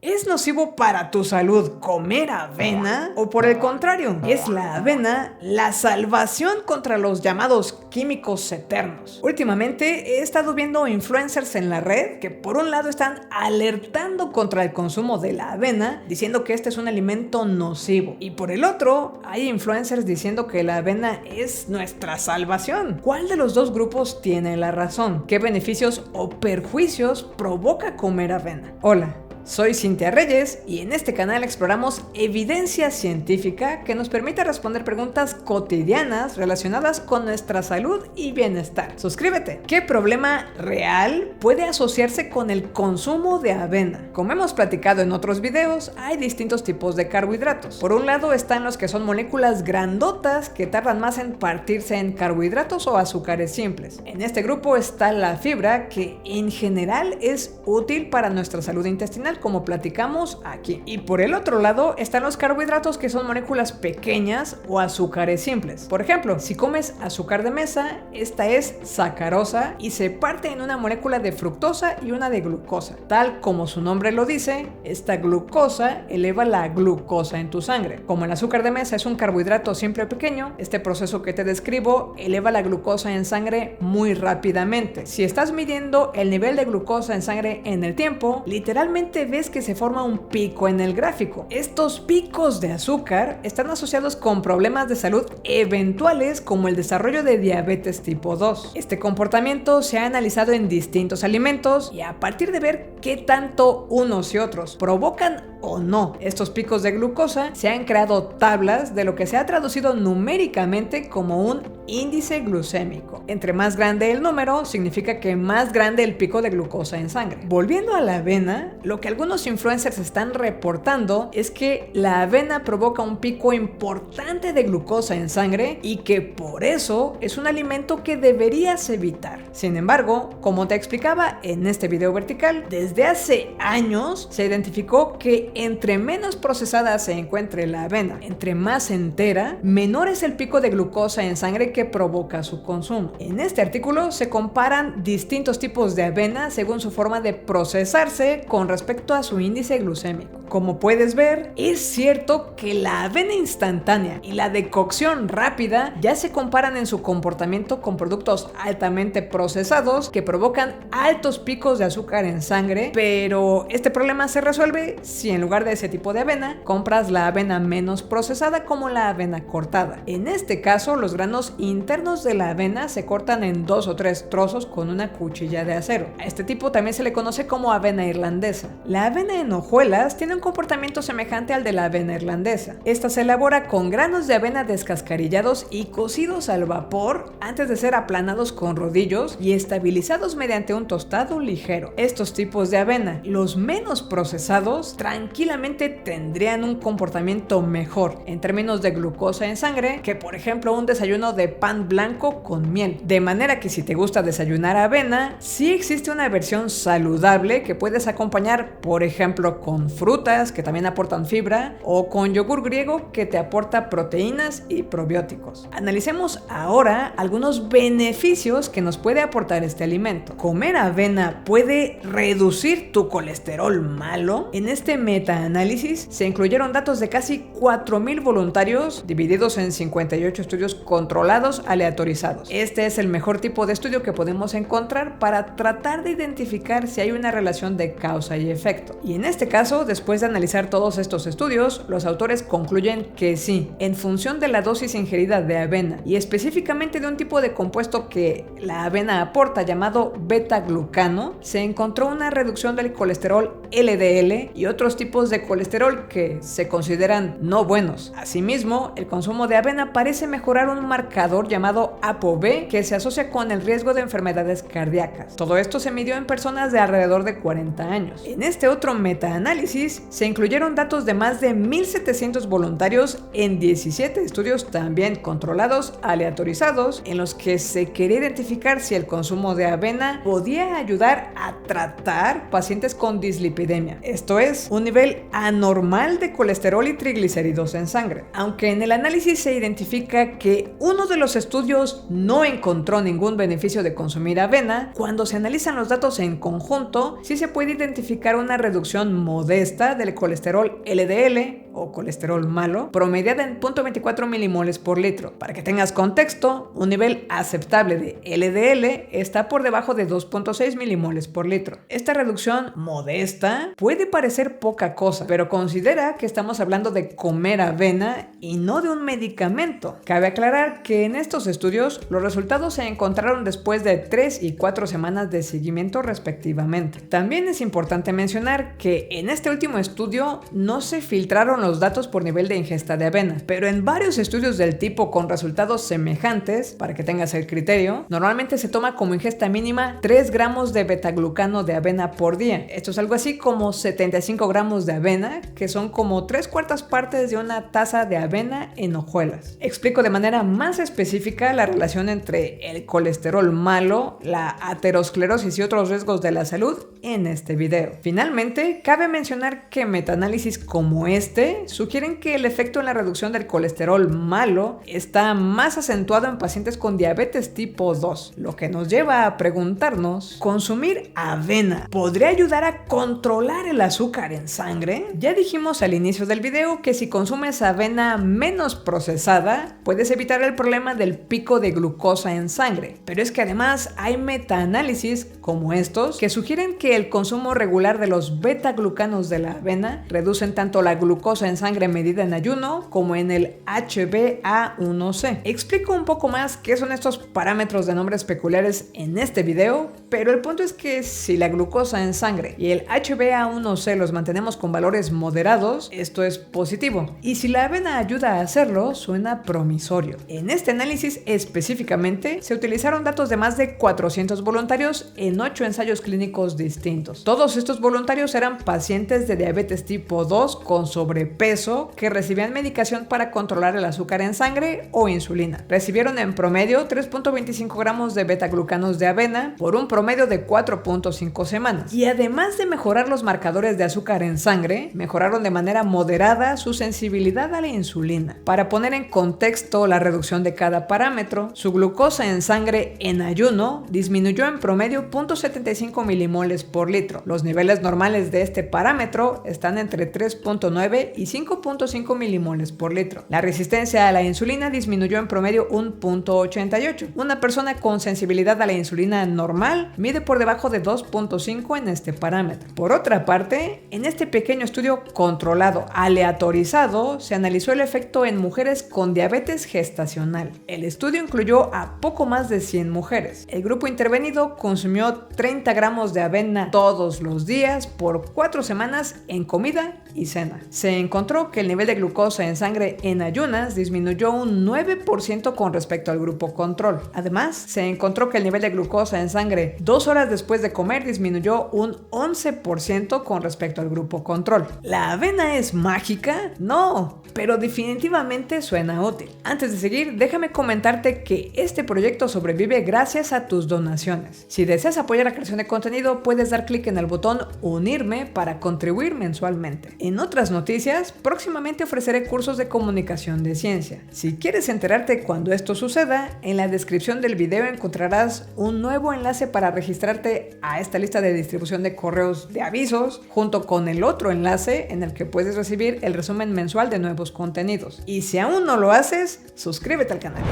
¿Es nocivo para tu salud comer avena? ¿O por el contrario, es la avena la salvación contra los llamados químicos eternos? Últimamente he estado viendo influencers en la red que por un lado están alertando contra el consumo de la avena, diciendo que este es un alimento nocivo. Y por el otro, hay influencers diciendo que la avena es nuestra salvación. ¿Cuál de los dos grupos tiene la razón? ¿Qué beneficios o perjuicios provoca comer avena? Hola. Soy Cintia Reyes y en este canal exploramos evidencia científica que nos permite responder preguntas cotidianas relacionadas con nuestra salud y bienestar. Suscríbete. ¿Qué problema real puede asociarse con el consumo de avena? Como hemos platicado en otros videos, hay distintos tipos de carbohidratos. Por un lado están los que son moléculas grandotas que tardan más en partirse en carbohidratos o azúcares simples. En este grupo está la fibra, que en general es útil para nuestra salud intestinal, como platicamos aquí. Y por el otro lado están los carbohidratos, que son moléculas pequeñas o azúcares simples. Por ejemplo, si comes azúcar de mesa, esta es sacarosa y se parte en una molécula de fructosa y una de glucosa. Tal como su nombre lo dice, esta glucosa eleva la glucosa en tu sangre. Como el azúcar de mesa es un carbohidrato simple pequeño, este proceso que te describo eleva la glucosa en sangre muy rápidamente. Si estás midiendo el nivel de glucosa en sangre en el tiempo, literalmente ves que se forma un pico en el gráfico. Estos picos de azúcar están asociados con problemas de salud eventuales, como el desarrollo de diabetes tipo 2. Este comportamiento se ha analizado en distintos alimentos y a partir de ver qué tanto unos y otros provocan o no estos picos de glucosa, se han creado tablas de lo que se ha traducido numéricamente como un índice glucémico. Entre más grande el número, significa que más grande el pico de glucosa en sangre. Volviendo a la avena, lo que algunos influencers están reportando es que la avena provoca un pico importante de glucosa en sangre y que por eso es un alimento que deberías evitar. Sin embargo, como te explicaba en este video vertical, desde hace años se identificó que entre menos procesada se encuentre la avena, entre más entera, menor es el pico de glucosa en sangre que provoca su consumo. En este artículo se comparan distintos tipos de avena según su forma de procesarse con respecto a su índice glucémico. Como puedes ver, es cierto que la avena instantánea y la de cocción rápida ya se comparan en su comportamiento con productos altamente procesados que provocan altos picos de azúcar en sangre, pero este problema se resuelve si en lugar de ese tipo de avena compras la avena menos procesada, como la avena cortada. En este caso, los granos internos de la avena se cortan en 2 o 3 trozos con una cuchilla de acero. A este tipo también se le conoce como avena irlandesa. La avena en hojuelas tiene un comportamiento semejante al de la avena irlandesa. Esta se elabora con granos de avena descascarillados y cocidos al vapor antes de ser aplanados con rodillos y estabilizados mediante un tostado ligero. Estos tipos de avena, los menos procesados, tranquilamente tendrían un comportamiento mejor en términos de glucosa en sangre que, por ejemplo, un desayuno de pan blanco con miel. De manera que si te gusta desayunar avena, sí existe una versión saludable que puedes acompañar, por ejemplo, con frutas que también aportan fibra o con yogur griego que te aporta proteínas y probióticos. Analicemos ahora algunos beneficios que nos puede aportar este alimento. ¿Comer avena puede reducir tu colesterol malo? En este metaanálisis se incluyeron datos de casi 4,000 voluntarios divididos en 58 estudios controlados aleatorizados. Este es el mejor tipo de estudio que podemos encontrar para tratar de identificar si hay una relación de causa y efecto. Y en este caso, después de analizar todos estos estudios, los autores concluyen que sí, en función de la dosis ingerida de avena y específicamente de un tipo de compuesto que la avena aporta llamado beta-glucano, se encontró una reducción del colesterol LDL y otros tipos de colesterol que se consideran no buenos. Asimismo, el consumo de avena parece mejorar un marcador llamado ApoB que se asocia con el riesgo de enfermedades cardíacas. Todo esto se midió en personas de alrededor de 40 años. En este otro metaanálisis se incluyeron datos de más de 1,700 voluntarios en 17 estudios también controlados aleatorizados, en los que se quería identificar si el consumo de avena podía ayudar a tratar pacientes con dislipidemia, esto es, un nivel anormal de colesterol y triglicéridos en sangre. Aunque en el análisis se identifica que uno de los estudios no encontró ningún beneficio de consumir avena, cuando se analizan los datos en conjunto, sí se puede identificar una reducción modesta del colesterol LDL o colesterol malo, promediada en 0.24 milimoles por litro. Para que tengas contexto, un nivel aceptable de LDL está por debajo de 2.6 milimoles por litro. Esta reducción modesta puede parecer poca cosa, pero considera que estamos hablando de comer avena y no de un medicamento. Cabe aclarar que en estos estudios los resultados se encontraron después de 3 y 4 semanas de seguimiento respectivamente. También es importante mencionar que en este último estudio no se filtraron los datos por nivel de ingesta de avena, pero en varios estudios del tipo con resultados semejantes, para que tengas el criterio, normalmente se toma como ingesta mínima 3 gramos de betaglucano de avena por día. Esto es algo así como 75 gramos de avena, que son como 3/4 partes de una taza de avena en hojuelas. Explico de manera más específica la relación entre el colesterol malo, la aterosclerosis y otros riesgos de la salud en este video. Finalmente, cabe mencionar que metaanálisis como este sugieren que el efecto en la reducción del colesterol malo está más acentuado en pacientes con diabetes tipo 2, lo que nos lleva a preguntarnos, ¿consumir avena podría ayudar a controlar el azúcar en sangre? Ya dijimos al inicio del video que si consumes avena menos procesada, puedes evitar el problema del pico de glucosa en sangre, pero es que además hay metaanálisis como estos que sugieren que el consumo regular de los betaglucanos de la avena reducen tanto la glucosa en sangre medida en ayuno como en el HbA1c. Explico un poco más qué son estos parámetros de nombres peculiares en este video, pero el punto es que si la glucosa en sangre y el HbA1c los mantenemos con valores moderados, esto es positivo, y si la avena ayuda a hacerlo, suena promisorio. En este análisis específicamente se utilizaron datos de más de 400 voluntarios en 8 ensayos clínicos distintos. Todos estos voluntarios eran pacientes de diabetes tipo 2 con sobrepeso que recibían medicación para controlar el azúcar en sangre o insulina. Recibieron en promedio 3.25 gramos de betaglucanos de avena por un promedio de 4.5 semanas. Y además de mejorar los marcadores de azúcar en sangre, mejoraron de manera moderada su sensibilidad a la insulina. Para poner en contexto la reducción de cada parámetro, su glucosa en sangre en ayuno disminuyó en promedio 0.75 milimoles por litro. Los niveles normales de este parámetro están entre 3.9 y 5.5 milimoles por litro. La resistencia a la insulina disminuyó en promedio un 0.88. Una persona con sensibilidad a la insulina normal mide por debajo de 2.5 en este parámetro. Por otra parte, en este pequeño estudio controlado aleatorizado se analizó el efecto en mujeres con diabetes gestacional. El estudio incluyó a poco más de 100 mujeres. El grupo intervenido consumió 30 gramos de avena todos los días por 4 semanas en comida y cena. Se encontró que el nivel de glucosa en sangre en ayunas disminuyó un 9% con respecto al grupo control. Además, se encontró que el nivel de glucosa en sangre 2 horas después de comer disminuyó un 11% con respecto al grupo control. ¿La avena es mágica? No, pero definitivamente suena útil. Antes de seguir, déjame comentarte que este proyecto sobrevive gracias a tus donaciones. Si deseas apoyar la creación de contenido, puedes dar clic en el botón Unirme para contribuir mensualmente. En otras noticias, próximamente ofreceré cursos de comunicación de ciencia. Si quieres enterarte cuando esto suceda, en la descripción del video encontrarás un nuevo enlace para registrarte a esta lista de distribución de correos de avisos, junto con el otro enlace en el que puedes recibir el resumen mensual de nuevos contenidos. Y si aún no lo haces, suscríbete al canal.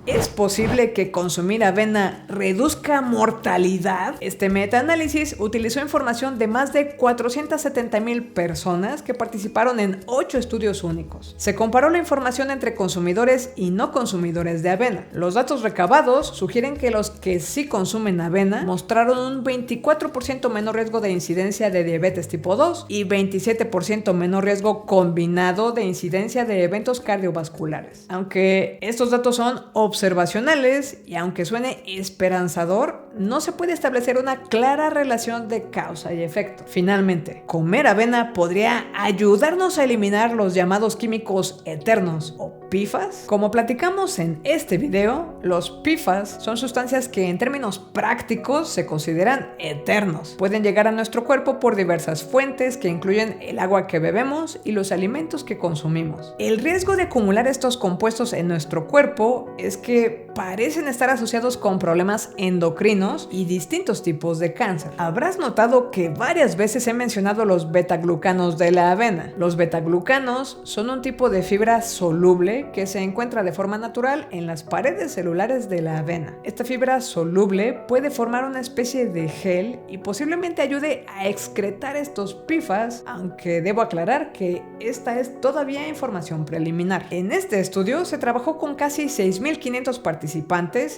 ¿Es posible que consumir avena reduzca mortalidad? Este metaanálisis utilizó información de más de 470,000 personas que participaron en 8 estudios únicos. Se comparó la información entre consumidores y no consumidores de avena. Los datos recabados sugieren que los que sí consumen avena mostraron un 24% menor riesgo de incidencia de diabetes tipo 2 y 27% menor riesgo combinado de incidencia de eventos cardiovasculares. Aunque estos datos son observacionales y aunque suene esperanzador, no se puede establecer una clara relación de causa y efecto. Finalmente, ¿comer avena podría ayudarnos a eliminar los llamados químicos eternos o PFAS? Como platicamos en este video, los PFAS son sustancias que en términos prácticos se consideran eternos. Pueden llegar a nuestro cuerpo por diversas fuentes que incluyen el agua que bebemos y los alimentos que consumimos. El riesgo de acumular estos compuestos en nuestro cuerpo es que parecen estar asociados con problemas endocrinos y distintos tipos de cáncer. Habrás notado que varias veces he mencionado los betaglucanos de la avena. Los betaglucanos son un tipo de fibra soluble que se encuentra de forma natural en las paredes celulares de la avena. Esta fibra soluble puede formar una especie de gel y posiblemente ayude a excretar estos PFAS, aunque debo aclarar que esta es todavía información preliminar. En este estudio se trabajó con casi 6.500 participantes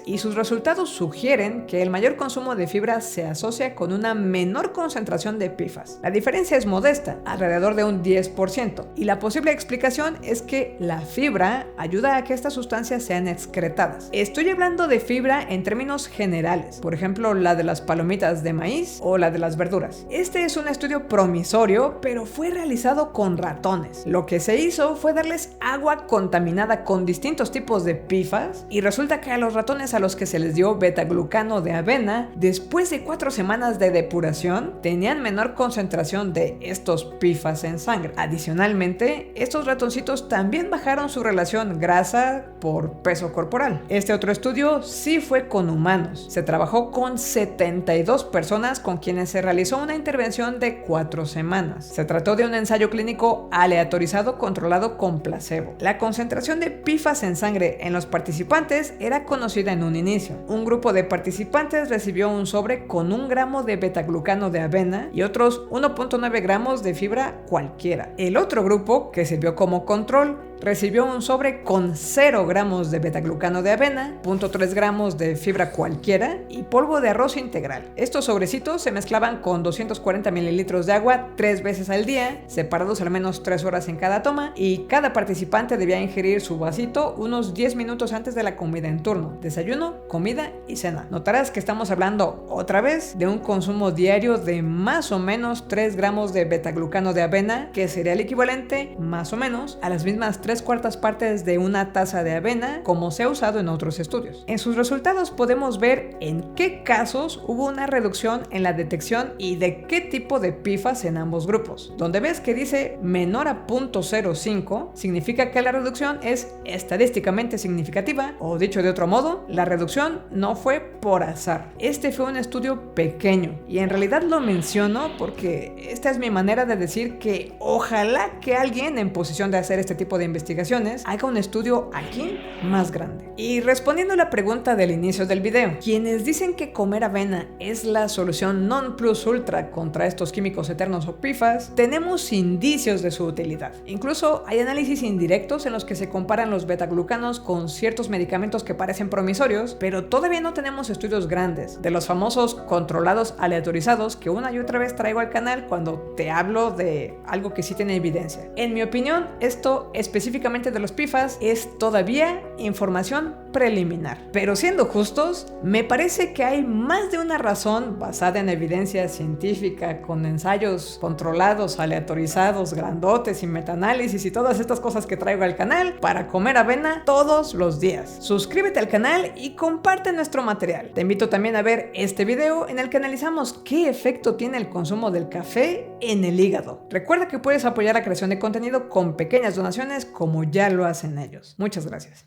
y sus resultados sugieren que el mayor consumo de fibra se asocia con una menor concentración de PFAS. La diferencia es modesta, alrededor de un 10%, y la posible explicación es que la fibra ayuda a que estas sustancias sean excretadas. Estoy hablando de fibra en términos generales, por ejemplo la de las palomitas de maíz o la de las verduras. Este es un estudio promisorio, pero fue realizado con ratones. Lo que se hizo fue darles agua contaminada con distintos tipos de PFAS y resulta que a los ratones a los que se les dio betaglucano de avena, después de 4 semanas de depuración, tenían menor concentración de estos PFAS en sangre. Adicionalmente, estos ratoncitos también bajaron su relación grasa por peso corporal. Este otro estudio sí fue con humanos. Se trabajó con 72 personas con quienes se realizó una intervención de 4 semanas. Se trató de un ensayo clínico aleatorizado controlado con placebo. La concentración de PFAS en sangre en los participantes era conocida en un inicio. Un grupo de participantes recibió un sobre con 1 gramo de betaglucano de avena y otros 1.9 gramos de fibra cualquiera. El otro grupo, que sirvió como control, recibió un sobre con 0 gramos de betaglucano de avena, 0.3 gramos de fibra cualquiera y polvo de arroz integral. Estos sobrecitos se mezclaban con 240 mililitros de agua 3 veces al día, separados al menos 3 horas en cada toma, y cada participante debía ingerir su vasito unos 10 minutos antes de la comida en turno, desayuno, comida y cena. Notarás que estamos hablando otra vez de un consumo diario de más o menos 3 gramos de betaglucano de avena, que sería el equivalente más o menos a las mismas 3/4 partes de una taza de avena, como se ha usado en otros estudios. En sus resultados podemos ver en qué casos hubo una reducción en la detección y de qué tipo de PFAS en ambos grupos. Donde ves que dice menor a 0.05, significa que la reducción es estadísticamente significativa, o dicho de otro modo, la reducción no fue por azar. Este fue un estudio pequeño y en realidad lo menciono porque esta es mi manera de decir que ojalá que alguien en posición de hacer este tipo de investigaciones haga un estudio aquí más grande. Y respondiendo a la pregunta del inicio del video, quienes dicen que comer avena es la solución non plus ultra contra estos químicos eternos o PFAS, tenemos indicios de su utilidad. Incluso hay análisis indirectos en los que se comparan los betaglucanos con ciertos medicamentos que parecen promisorios, pero todavía no tenemos estudios grandes de los famosos controlados aleatorizados que una y otra vez traigo al canal cuando te hablo de algo que sí tiene evidencia. En mi opinión, esto específicamente de los PFAS es todavía información preliminar. Pero siendo justos, me parece que hay más de una razón basada en evidencia científica, con ensayos controlados, aleatorizados, grandotes y metaanálisis y todas estas cosas que traigo al canal para comer avena todos los días. Suscríbete al canal y comparte nuestro material. Te invito también a ver este video en el que analizamos qué efecto tiene el consumo del café en el hígado. Recuerda que puedes apoyar la creación de contenido con pequeñas donaciones como ya lo hacen ellos. Muchas gracias.